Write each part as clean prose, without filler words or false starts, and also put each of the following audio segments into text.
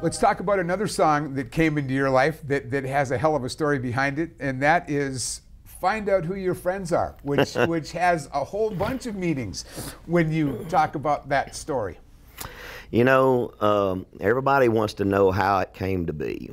Let's talk about another song that came into your life that has a hell of a story behind it, and that is Find Out Who Your Friends Are, which has a whole bunch of meanings when you talk about that story. You know, everybody wants to know how it came to be.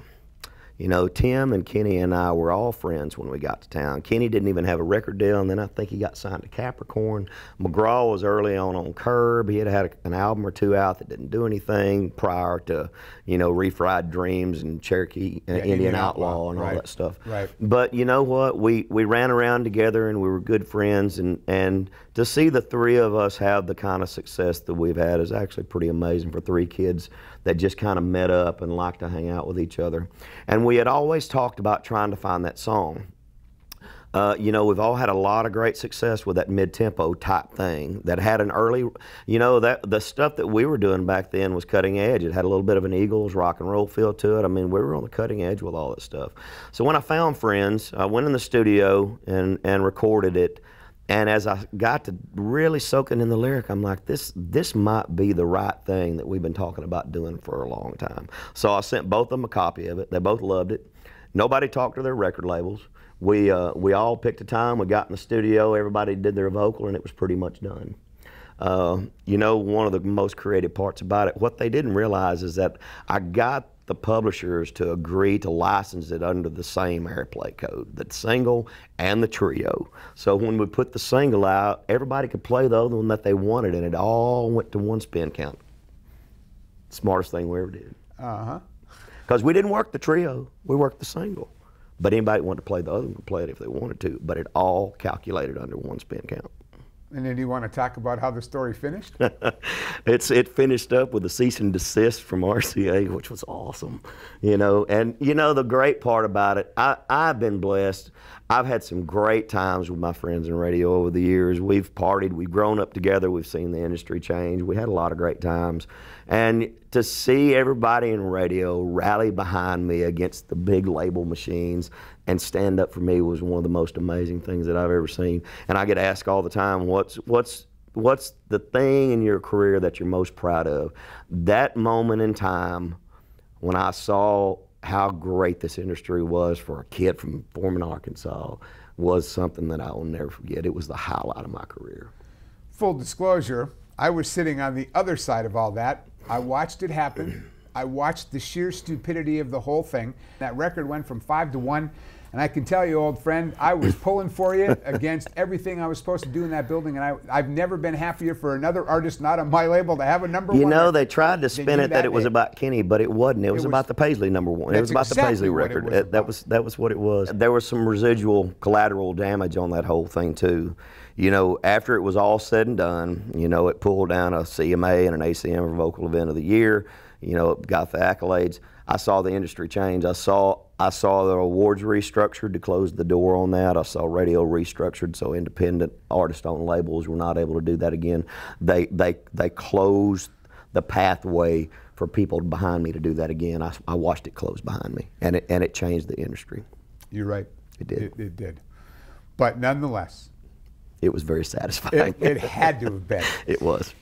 You know, Tim and Kenny and I were all friends when we got to town. Kenny didn't even have a record deal, and then I think he got signed to Capricorn. McGraw was early on Curb. He had an album or two out that didn't do anything prior to, you know, Refried Dreams and Cherokee, Indian Outlaw and all that stuff. Right. But you know what? We ran around together and we were good friends, and to see the three of us have the kind of success that we've had is actually pretty amazing for three kids that just kind of met up and liked to hang out with each other. And we had always talked about trying to find that song. You know, we've all had a lot of great success with that mid-tempo type thing that had an early, you know, that the stuff that we were doing back then was cutting edge. It had a little bit of an Eagles rock and roll feel to it. I mean, we were on the cutting edge with all that stuff. So when I found Friends, I went in the studio and recorded it. And as I got to really soaking in the lyric, I'm like, this might be the right thing that we've been talking about doing for a long time. So I sent both of them a copy of it. They both loved it. Nobody talked to their record labels. We all picked a time. We got in the studio. Everybody did their vocal, and it was pretty much done. You know, one of the most creative parts about it, what they didn't realize is that I got the publishers to agree to license it under the same airplay code, the single and the trio. So when we put the single out, everybody could play the other one that they wanted, and it all went to one spin count. Smartest thing we ever did. Because we didn't work the trio, we worked the single. But anybody that wanted to play the other one could play it if they wanted to, but it all calculated under one spin count. And then do you want to talk about how the story finished? It finished up with a cease and desist from RCA, which was awesome, you know. And you know, the great part about it, I've been blessed. I've had some great times with my friends in radio over the years. We've partied, we've grown up together, we've seen the industry change. We had a lot of great times. And to see everybody in radio rally behind me against the big label machines and stand up for me was one of the most amazing things that I've ever seen. And I get asked all the time, what's the thing in your career that you're most proud of? That moment in time when I saw how great this industry was for a kid from Foreman, Arkansas, was something that I will never forget. It was the highlight of my career. Full disclosure, I was sitting on the other side of all that. I watched it happen. I watched the sheer stupidity of the whole thing. That record went from 5 to 1, and I can tell you, old friend, I was pulling for you against everything I was supposed to do in that building, and I've never been happier for another artist not on my label to have a #1. You know, they tried to spin it that it was about Kenny, but it wasn't. It was about the Paisley #1. It was about the Paisley record. That was what it was. There was some residual collateral damage on that whole thing too. You know, after it was all said and done, you know, it pulled down a CMA and an ACM for Vocal Event of the Year. You know, it got the accolades. I saw the industry change. I saw the awards restructured to close the door on that. I saw radio restructured so independent artist-owned labels were not able to do that again. They closed the pathway for people behind me to do that again. I watched it close behind me, and it changed the industry. You're right. It did. It did. But nonetheless, it was very satisfying. It had to have been. It was.